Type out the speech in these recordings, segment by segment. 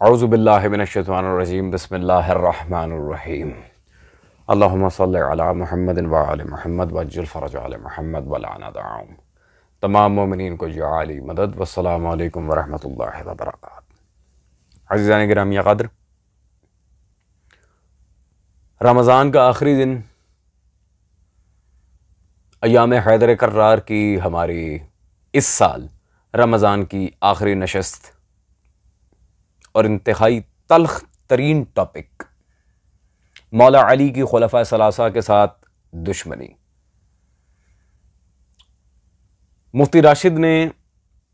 औज़ु बिल्लाहि मिनश्शैतानिर्रजीम बिस्मिल्लाहिर्रहमानिर्रहीम अल्लाहुम्मा सल्लि अला मुहम्मदिन व आलि मुहम्मद वज्जिल फ़रज आलि मुहम्मद व लाना दाऊम तमाम मोमिनीन को जाली मदद वस्सलामु अलैकुम व रहमतुल्लाहि व बरकातुहू। अज़ीज़ान गिरामी क़द्र, रमज़ान का आखिरी दिन, अय्याम हैदर कर्रार की हमारी इस साल रमज़ान की आखिरी नशस्त और इंतहाई तल्ख तरीन टॉपिक मौला अली की खुलफा सलासा के साथ दुश्मनी। मुफ्ती राशिद ने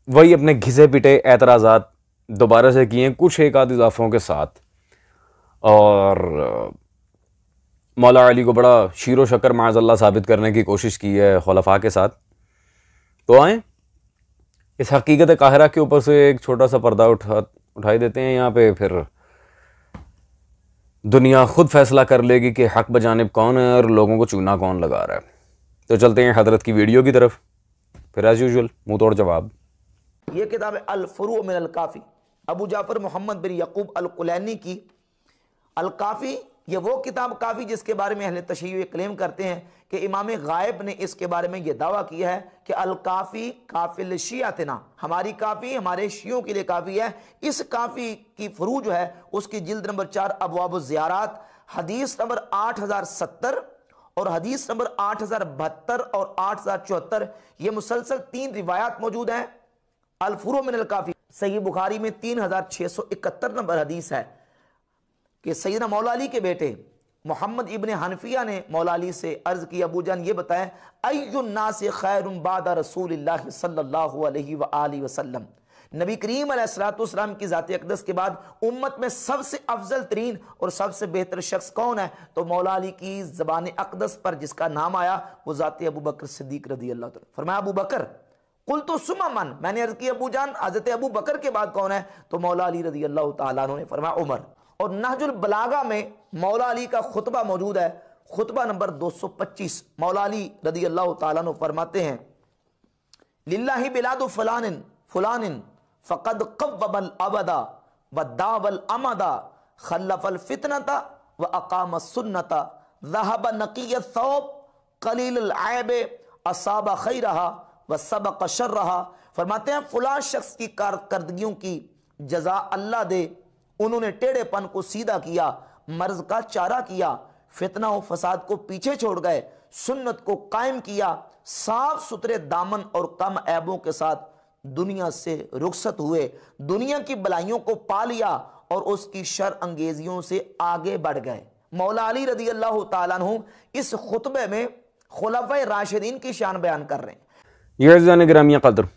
वही अपने घिसे पिटे एतराज़ात दोबारा से किए, कुछ एक आध इजाफों के साथ, और मौला अली को बड़ा शीरो शक्कर माज़अल्लाह साबित करने की कोशिश की है खुलफा के साथ। तो आए इस हकीकत काहिरा के ऊपर से एक छोटा सा पर्दा उठाई देते हैं। यहाँ पे फिर दुनिया खुद फैसला कर लेगी कि हक बजानिब कौन है और लोगों को चूना कौन लगा रहा है। तो चलते हैं हजरत की वीडियो की तरफ, फिर एज यूजुअल मुंह तोड़ जवाब। ये किताब है अल-फुरू मिन अल-काफ़ी, अबू जाफ़र मोहम्मद बिन यकूब अल-कुलैनी की अल-काफ़ी। ये वो किताब काफ़ी जिसके बारे में अहले तशय्युअ क्लेम करते हैं कि इमाम गायब ने इसके बारे में ये दावा किया है कि अल-काफ़ी काफ़िल शियातना, हमारी काफ़ी हमारे शियों के लिए काफ़ी है। इस काफ़ी की फुरू जो है उसकी जिल्द नंबर 4 अबवाब ज़ियारात, हदीस नंबर 8070 और हदीस नंबर 8072 और 8074, ये मुसलसल 3 रिवायात मौजूद हैं। अल-फुरू मिन अल-काफ़ी सही बुखारी में 3671 नंबर हदीस है कि सैयदना मौला अली के बेटे मोहम्मद इब्न हनफिया ने मौला अली से अर्ज की, अबू जान ये बताएं, अय्युन नास खैरुन बादा रसूलिल्लाह सल्लल्लाहु अलैहि व आलिहि वसल्लम, नबी करीम अलैहिस्सलाम की ज़ात अक़दस के बाद उम्मत में सबसे अफजल तरीन और सबसे बेहतर शख्स कौन है? तो मौला अली की ज़बान अक़दस पर जिसका नाम आया वो ज़ात अबू बकर सिद्दीक़ रज़ी अल्लाह तआला। फरमाया अबू बकर, कुल तो सुमा मन, मैंने अर्ज की अबू जान हज़रत अबू बकर के बाद कौन है? तो मौला अली रज़ी अल्लाह तआला अन्हु ने फरमाया उमर। और नहजुल बलागा में मौला अली का खुतबा मौजूद है, खुतबा नंबर 225। मौला अली रज़ी अल्लाह तआला अन्हु फरमाते हैं, लिल्लाहि बिलादु फलानिन फुलानिन फ़क़द क़व्वबल अबदा व दावल अमदा खल्लफ़ल फितनता व अक़ाम सुन्नता ज़हब नक़िय थौब क़लील ऐब असाब खैरहा व सबक़ शर्रहा। फरमाते हैं फलां शख्स की कारकर्दगियों की जज़ा अल्लाह दे, उन्होंने टेढ़ेपन को सीधा किया, मर्ज का चारा किया, फितना और फसाद को पीछे छोड़ गए, सुन्नत को कायम किया, साफ सुथरे दामन और कम ऐबों के साथ दुनिया से रुखसत हुए, दुनिया की भलाइयों को पा लिया और उसकी शर अंगेजियों से आगे बढ़ गए। मौला अली रज़ी अल्लाह तआला अन्हु इस खुतबे में खुलफाए राशिदीन की शान बयान कर रहे हैं। ये अज़ीज़ान गिरामी क़द्र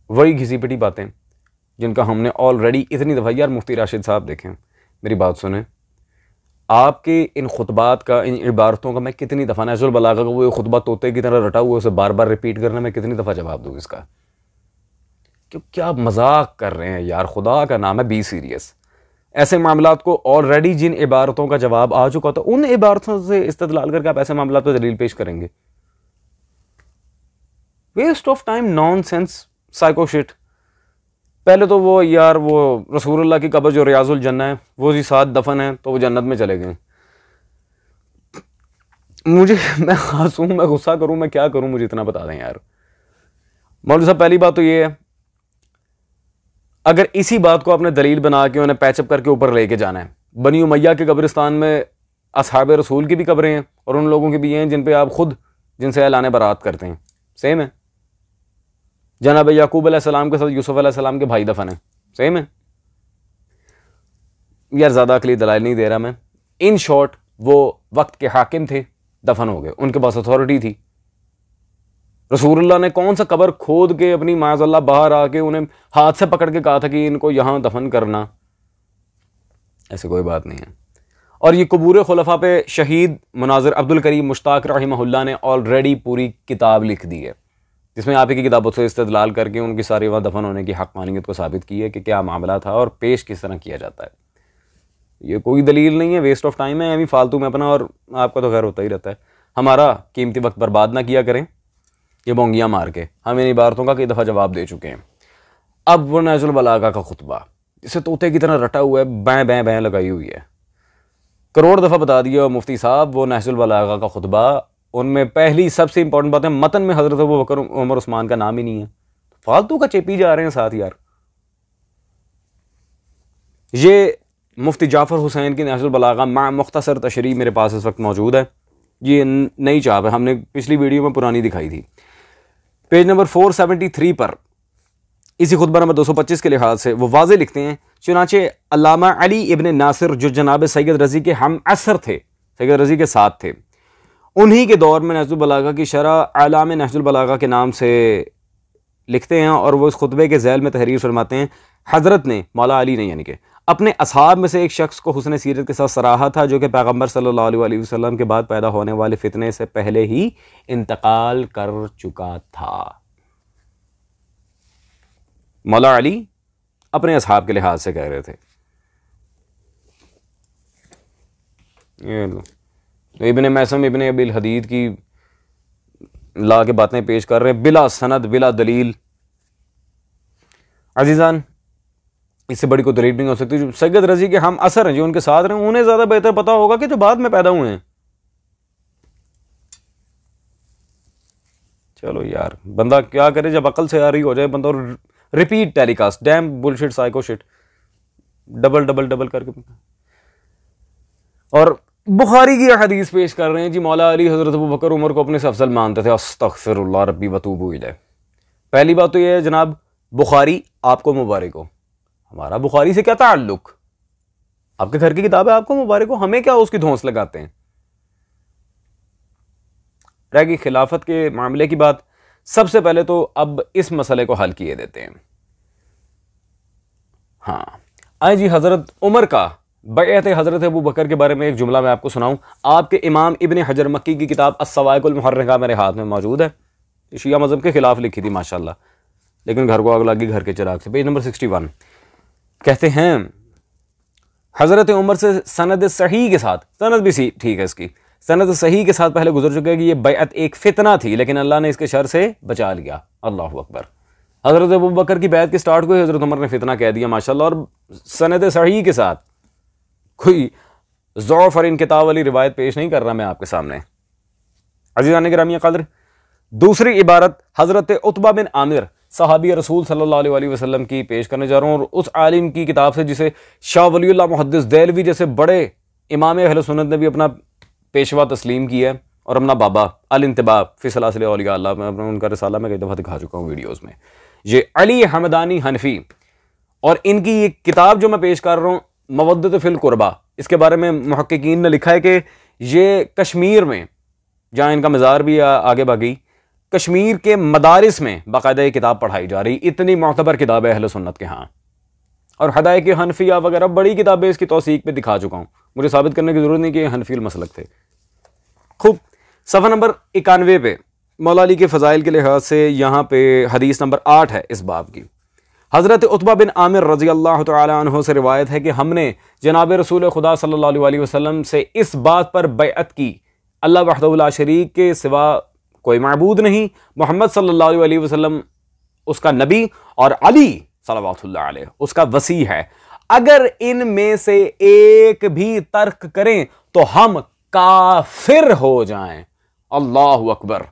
वही घिसी पिटी बातें जिनका हमने ऑलरेडी इतनी दफ़ा, यार मुफ्ती राशिद साहब देखें, मेरी बात सुने, आपके इन खुतबात का, इन इबारतों का मैं कितनी दफ़ा, नहजुल बलागा का वो खुतबा तोते की तरह रटा हुआ उसे बार बार रिपीट करना, मैं कितनी दफ़ा जवाब दूँ इसका? क्यों, क्या मजाक कर रहे हैं यार, खुदा का नाम है, बी सीरियस। ऐसे मामलात को ऑलरेडी जिन इबारतों का जवाब आ चुका था उन इबारतों से इस्तेदलाल करके आप ऐसे मामलात पर दलील पेश करेंगे? Waste of time, nonsense, psycho shit. पहले तो वो यार वो रसूलुल्लाह की कब्र जो रियाजुल जन्ना है वो जी 7 दफन है तो वो जन्नत में चले गए। मुझे, मैं हंसूं, मैं गुस्सा करूं, मैं क्या करूं, मुझे इतना बता दें यार। मौलवी साहब, पहली बात तो ये है, अगर इसी बात को आपने दलील बना के उन्हें पैचअप करके ऊपर लेके जाना है, बनी उमैया के कब्रिस्तान में असहाब रसूल की भी कब्रें हैं और उन लोगों की भी हैं जिन पे आप खुद, जिनसे ऐलान बरात करते हैं, सेम है। जनाब याकूब अलैहिस्सलाम के साथ यूसुफ अलैहिस्सलाम के भाई दफन है, सेम है। यार ज़्यादा अकली दलाइल नहीं दे रहा मैं। इन शॉर्ट, वो वक्त के हाकिम थे, दफन हो गए, उनके पास अथॉरिटी थी। रसूलुल्लाह ने कौन सा कब्र खोद के अपनी माज़अल्लाह बाहर आके उन्हें हाथ से पकड़ के कहा था कि इनको यहां दफन करना? ऐसी कोई बात नहीं है। और ये कबूर खुलफा पे शहीद मुनाज़िर अब्दुल करीम मुश्ताक रहमहुल्लाह ने ऑलरेडी पूरी किताब लिख दी है, जिसमें आप ही की किताबों से इस्तेदलाल करके उनकी सारी वहाँ दफन होने की हक़ानियत को साबित की है कि क्या मामला था और पेश किस तरह किया जाता है। ये कोई दलील नहीं है, वेस्ट ऑफ टाइम है, अभी फालतू में अपना, और आपका तो खैर होता ही रहता है। हमारा कीमती वक्त बर्बाद ना किया करें ये बोंगियाँ मार के। हम इन इबारतों का कई दफ़ा जवाब दे चुके हैं। अब वो नहजुल बलागा का खुतबा, जिसे तोते की तरह रटा हुआ है, बैं बैं बैं लगाई हुई है। करोड़ दफ़ा बता दिया मुफ्ती साहब, वो नहजुल बलागा का खुतबा, उनमें पहली सबसे इंपॉर्टेंट बात है, मतन में हज़रत अबू बकर उमर उस्मान का नाम ही नहीं है। फालतू का चेपी जा रहे हैं साथ यार। ये मुफ्ती जाफ़र हुसैन की नहजुल बलागा मा मुख्तसर तशरीह मेरे पास इस वक्त मौजूद है। ये नई चाप है, हमने पिछली वीडियो में पुरानी दिखाई थी। पेज नंबर 473 पर इसी खुतबा नंबर 225 के लिहाज से वो वाज़े लिखते हैं, चुनाचे अल्लामा अली इब्न नासिर जो जनाब सैयद रज़ी के हम असर थे, सैयद रज़ी के साथ थे, उन्हीं के दौर में नहजुल बलागा की शरह आलाम नहजुल बलागा के नाम से लिखते हैं। और वो इस खुतबे के ज़ैल में तहरीर फरमाते हैं, हज़रत ने, मौला अली ने यानी कि, अपने असहाब में से एक शख्स को हुस्न सीरत के साथ सराहा था जो कि पैगम्बर सल्लल्लाहु अलैहि वसल्लम के बाद पैदा होने वाले फितने से पहले ही इंतकाल कर चुका था। मौला अली अपने असहाब के लिहाज से कह रहे थे। ये लो, इब्ने मैसम इब्ने अबिल हदीद की ला के बातें पेश कर रहे हैं बिला सनद बिला दलील। अजीजान, इससे बड़ी कोई दलील नहीं हो सकती। जो सैयद रज़ी के हम असर हैं, जो उनके साथ रहे, उन्हें ज्यादा बेहतर पता होगा कि जो बाद में पैदा हुए हैं। चलो यार, बंदा क्या करे जब अकल से आ रही हो जाए बंदा, और repeat telecast, dam bullshit psycho shit, double double double करके। और बुखारी की हदीस पेश कर रहे हैं जी, मौला अली हजरत अबू बकर उमर को अपने से अफजल मानते थे। अस्तगफिरुल्लाह रब्बी वतूबु इलैह। पहली बात तो यह है जनाब, बुखारी आपको मुबारक हो। हमारा बुखारी से क्या ताल्लुक? आपके घर की किताब है, आपको मुबारक हो, हमें क्या उसकी धौंस लगाते हैं। रहेगी खिलाफत के मामले की बात। सबसे पहले तो अब इस मसले को हल किए देते हैं। हाँ, आए जी, हजरत उमर का बैअत हजरत अबू बकर के बारे में एक जुमला मैं आपको सुनाऊं। आपके इमाम इब्ने हजर मक्की की किताब अस्सवाइकुल मुहर्रिका मेरे हाथ में मौजूद है। शिया मज़हब के खिलाफ लिखी थी माशाल्लाह, लेकिन घर को आग लगी घर के चिराग से। पेज नंबर 61 कहते हैं, हजरत उमर से सनद सही के साथ, सनद भी सी ठीक है इसकी, सनद सही के साथ पहले गुजर चुके हैं कि ये बैअत एक फितना थी, लेकिन अल्लाह ने इसके शर से बचा लिया। अल्लाह अकबर। हजरत अबू बकर की बैअत की स्टार्ट को हजरत उमर ने फितना कह दिया माशाल्लाह, और सनद सही के साथ। कोई ज़ौफ़ और इनकिताब वाली रिवायत पेश नहीं कर रहा मैं आपके सामने। अज़ीज़ान गिरामी क़द्र, दूसरी इबारत हजरत उतबा बिन आमिर सहाबी रसूल सल्लल्लाहु अलैहि वसल्लम की पेश करने जा रहा हूँ, और उस आलिम की किताब से जिसे शाह वलीउल्लाह मुहद्दिस देलवी जैसे बड़े इमाम अहले सुन्नत ने भी अपना पेशवा तस्लीम किया है, और अपना बाबा अल इंतिबाह फी सलासिल औलिया अल्लाह, मैं उनका रिसाला में कई दफ़ा दिखा चुका हूँ वीडियोज़ में। ये अली हमदानी हनफी, और इनकी ये किताब जो मैं पेश कर रहा हूँ मवद्दत फिल कुर्बा, इसके बारे में मुहक्किकीन ने लिखा है कि ये कश्मीर में, जहाँ इनका मज़ार भी आगे बागी, कश्मीर के मदारिस में बाकायदा ये किताब पढ़ाई जा रही। इतनी मोतबर किताब है अहले सुन्नत के यहाँ। और हदायक हनफिया वगैरह बड़ी किताबें इसकी तौसीक पे दिखा चुका हूँ, मुझे साबित करने की जरूरत नहीं कि हनफी मसलक थे। खूब, सफ़ा नंबर 91 पे मौला अली के फ़ज़ाइल के लिहाज से यहाँ पे हदीस नंबर 8 है इस बाब की। हज़रत उतबा बिन आमिर रज़ी अल्लाह तआला अन्हु से रिवायत है कि हमने जनाब रसूल खुदा सल्लल्लाहु अलैहि वसल्लम से इस बात पर बैअत की, अल्लाह वहदहु ला शरीक के सिवा कोई माबूद नहीं, मोहम्मद सल्लल्लाहु अलैहि वसल्लम उसका नबी और अली सल्लल्लाहु अलैहि उसका वसी है। अगर इनमें से एक भी तर्क करें तो हम काफिर हो जाएं। अल्लाहु अकबर,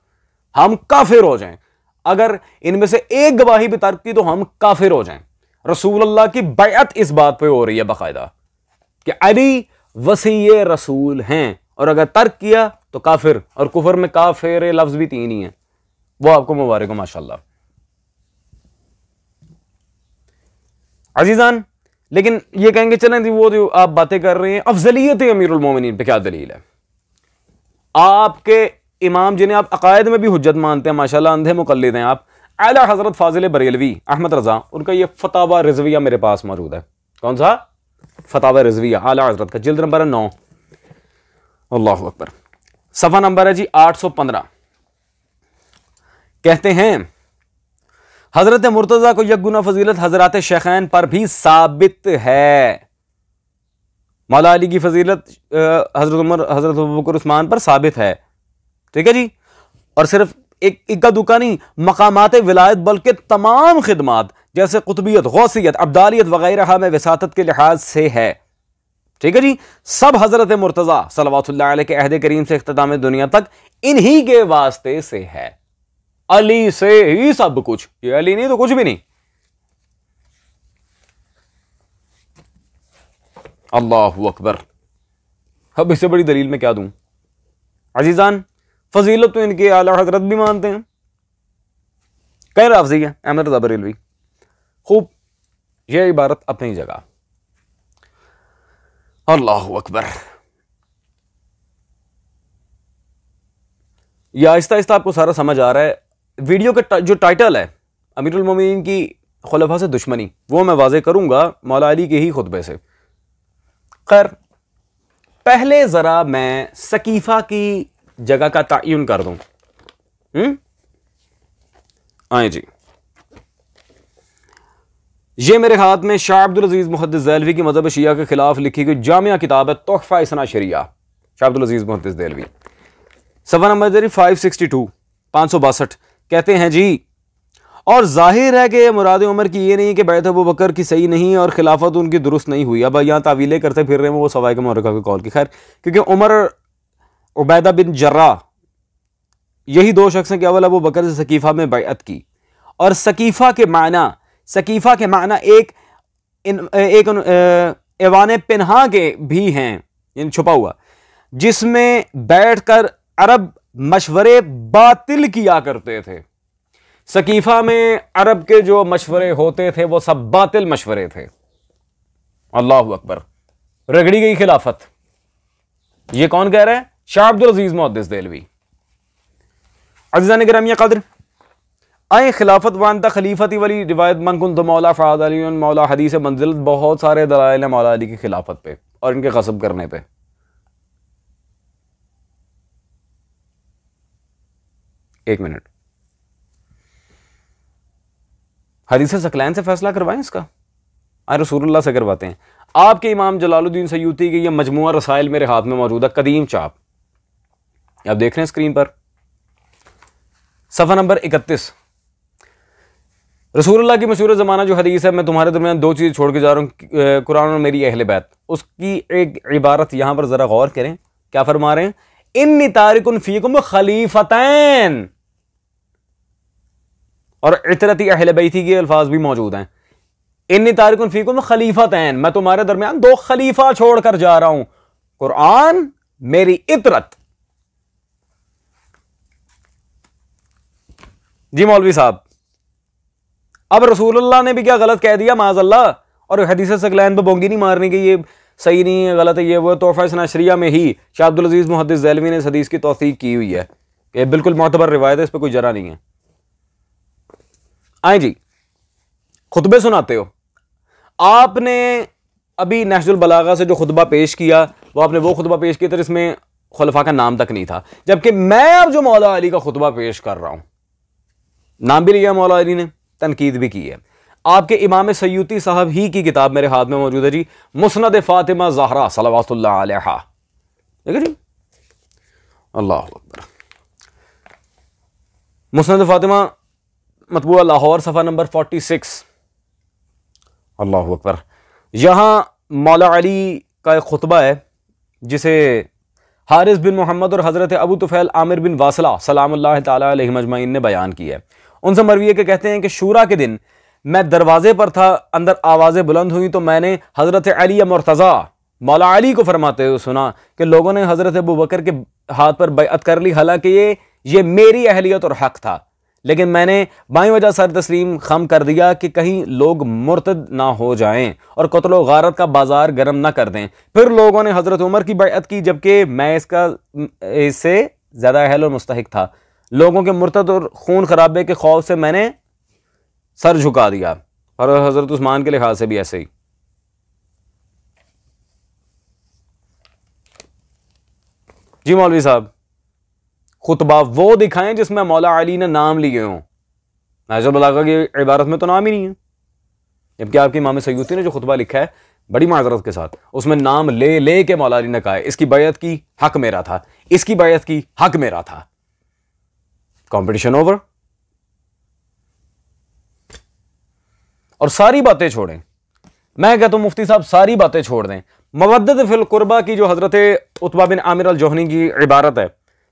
हम काफिर हो जाएं। अगर इनमें से एक गवाही भी तर्क की तो हम काफिर हो जाएं। रसूलुल्लाह की बैअत इस बात पे हो रही है बाकायदा कि अली वसी रसूल हैं, और अगर तर्क किया तो काफिर। और कुफर में काफिर लफ्ज भी 3 ही है। वो आपको मुबारक हो माशाल्लाह। अजीजान, लेकिन ये कहेंगे चलें वो जो आप बातें कर रहे हैं अफजलियत अमीरुल मोमिनीन पे क्या दलील है? आपके इमाम जिन्हें आप अकायद में भी हुज्जत मानते हैं माशाल्लाह, अंधे मुकल्लिद हैं आप, आला हजरत फाजिल बरेलवी अहमद रजा, उनका ये फतावा रिजविया मेरे पास मौजूद है। कौन सा फतावा रिजविया? आला हजरत का, जिल्द नंबर 9। अल्लाहु अकबर। सफा नंबर है जी 815। कहते हैं हजरत मुर्तजा को यकगुना फजीलत हजरत शेखैन पर भी साबित है। मौला अली की फजीलत हजरत उमर हजरत अबू बकर उस्मान पर साबित है, ठीक है जी। और सिर्फ एक इक्का दुक्का नहीं, मकामात विलायत बल्कि तमाम खिदमात जैसे कुतुबियत, गौसियत, अब्दालियत वगैरह में वसातत के लिहाज से है। ठीक है जी, सब हजरत मुर्तजा सल्लल्लाहु अलैहि के अहद करीम से इख्तिताम दुनिया तक इन्हीं के वास्ते से है। अली से ही सब कुछ, ये अली नहीं तो कुछ भी नहीं। अल्लाहु अकबर। अब इससे बड़ी दलील में क्या दूं अजीजान। फजीलत तो इनके आला हजरत भी मानते हैं, कह राफजी है, अहमद रज़ा बरेलवी। खूब, यह इबारत अपनी जगह। अल्लाहु अकबर। यह आहिस्ता आहिस्ता आपको सारा समझ आ रहा है। वीडियो का जो टाइटल है अमीरुल मोमिनीन की खुलफा से दुश्मनी, वो मैं वाज़े करूंगा मौला अली के ही खुतबे से। खैर, पहले जरा मैं सकीफा की जगह का तयन कर दूं। आए जी, ये मेरे हाथ में शाह अब्दुल अजीज मुहद्दिस देहलवी की मज़हब शिया के खिलाफ लिखी गई जामिया किताब है तोहफा इस्ना शरिया, शाह अब्दुल अजीज मुहद्दिस देहलवी। सफ़ा नंबर 562, 562। कहते हैं जी, और जाहिर है कि मुराद उमर की ये नहीं कि बैत अबू बकर की सही नहीं और खिलाफत उनकी दुरुस्त नहीं हुई। अब यहाँ तावीलें करते फिर रहे हैं वो सवाए के मुहर्रिका के कौल की। खैर, क्योंकि उमर, उबैदा बिन जर्रा, यही दो शख्स हैं कि अव्वल अबू बकर से सकीफा में बैअत की। और सकीफा के माना एक एवान पिन्हा के भी हैं, यानी छुपा हुआ, जिसमें बैठकर अरब मशवरे बातिल किया करते थे। सकीफा में अरब के जो मशवरे होते थे वो सब बातिल मशवरे थे। अल्लाहु अकबर। रगड़ी गई खिलाफत। ये कौन कह रहा है? शाह अब्दुल अजीज मुहद्दिस देहलवी। अज़ीज़ान गिरामी क़द्र, आए खिलाफत वानता खलीफती वाली रिवायत मनकुन तो मौला फ़ाद अली मौला हदीस मंजिलत, बहुत सारे दलाइल हैं मौला अली की खिलाफत पे और इनके ग़स्ब करने पे। एक मिनट, हदीस सकलैन से फैसला करवाएं इसका, आए रसूलुल्लाह से करवाते हैं। आपके इमाम जलालुद्दीन सयूती की यह मजमुआ रसाइल मेरे हाथ में मौजूद है, कदीम चाप, आप देख रहे हैं स्क्रीन पर, सफ़ा नंबर 31। रसूलुल्लाह की मशहूर ज़माना जो हदीस है, मैं तुम्हारे दरमियान दो चीज़ छोड़ के जा रहा हूँ, कुरान और मेरी अहले बैत, उसकी एक इबारत यहां पर ज़रा गौर करें। क्या फरमा रहे हैं? इन्नी तारिकुन फीकुम खलीफतैन, और इतरती अहले बैती के अल्फाज भी मौजूद हैं। इन्नी तारिकुन फीकुम खलीफतैन, मैं तुम्हारे दरमियान दो खलीफा छोड़कर जा रहा हूं, कुरान, मेरी इतरत। जी मौलवी साहब, अब रसूलुल्लाह ने भी क्या गलत कह दिया माज़अल्लाह, और हदीस सकलैन पे बोंगी नहीं मारने की, ये सही नहीं है, गलत है, ये वो। तोहफा इस्ना शरिया में ही शाह अब्दुल अजीज मुहद्दिस देहलवी ने इस हदीस की तौसीक की हुई है कि बिल्कुल मोतबर रिवायत है, इस पर कोई जरा नहीं है। आए जी, खुतबे सुनाते हो आपने। अभी नेशनल बलागा से जो खुतबा पेश किया, वो आपने वो खुतबा पेश किया था जिसमें खुलफा का नाम तक नहीं था, जबकि मैं अब जो मौला अली का खुतबा पेश कर रहा हूं, नाम भी लिया मौला अली ने, तनकीद भी की है। आपके इमाम सयूती साहब ही की किताब मेरे हाथ में मौजूद है जी, मुस्नद फातिमा ज़हरा सल्लल्लाहु अलैहा। ठीक है जी, अल्लाह अकबर। मुस्नद फातिमा मतबूआ लाहौर, सफ़ा नंबर 46। अल्लाह अकबर। यहां मौला अली का एक खुतबा है जिसे हारिस बिन मोहम्मद और हज़रत अबू तुफ़ैल आमिर बिन वासला सलामुल्लाह तआला अलैहि मजमईन ने बयान किया है। उनसे मरवी के कहते हैं कि शूरा के दिन मैं दरवाजे पर था, अंदर आवाज़ें बुलंद हुई तो मैंने हज़रत अली मुर्तज़ा मौला अली को फरमाते हुए सुना कि लोगों ने हज़रत अबू बकर के हाथ पर बैअत कर ली, हालांकि ये मेरी अहलियत और हक था, लेकिन मैंने बाई वजह सर तस्लीम खम कर दिया कि कहीं लोग मुर्तद ना हो जाएं और कत्ल व गारत का बाजार गर्म ना कर दें। फिर लोगों ने हज़रत उमर की बैअत की, जबकि मैं इससे ज़्यादा अहल और मुस्तहिक था। लोगों के मुर्तद और खून खराबे के खौफ से मैंने सर झुका दिया, और हज़रत उस्मान के लिहाज से भी ऐसे ही। जी मौलवी साहब, खुतबा वो दिखाएं जिसमें मौला अली ने नाम लिए हों। नाज़िर बलागा की इबारत में तो नाम ही नहीं है, जबकि आपके इमाम सयूती ने जो खुतबा लिखा है बड़ी माजरत के साथ, उसमें नाम ले के मौला अली ने कहा है इसकी बैअत की हक मेरा था, इसकी बैअत की हक मेरा था। Competition over. और सारी बातें छोड़ें, मैं कहता हूं मुफ्ती साहब सारी बातें छोड़ दें। मवद्दत फिल कुर्बा की जो हजरत उतबा बिन आमिर अल जोहनी की इबारत है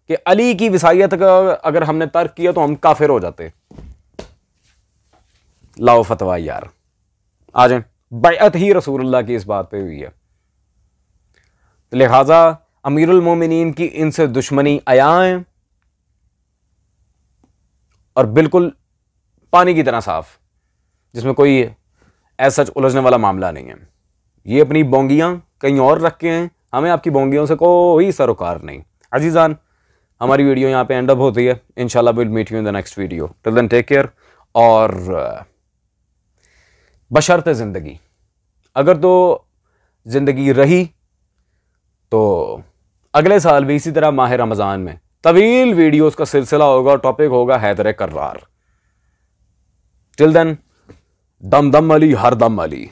कि अली की विसायत का अगर हमने तर्क किया तो हम काफिर हो जाते, लाओ फतवा यार, आ जाए। बैअत ही रसूलुल्लाह की इस बात पे हुई है, तो लिहाजा अमीरुल मोमिनीन की इनसे दुश्मनी आया है और बिल्कुल पानी की तरह साफ, जिसमें कोई ऐसा उलझने वाला मामला नहीं है। ये अपनी बोंगियां कहीं और रखे हैं, हमें आपकी बोंगियों से कोई सरोकार नहीं। अजीजान, हमारी वीडियो यहां पे एंड अप होती है। इंशाल्लाह will meet you in the next video. Till then take care. और बशर्ते जिंदगी, अगर तो जिंदगी रही तो अगले साल भी इसी तरह माह रमजान में तवील वीडियोस का सिलसिला होगा, टॉपिक होगा हैदर कर्रार। टिल देन, दम दम अली हर दम अली।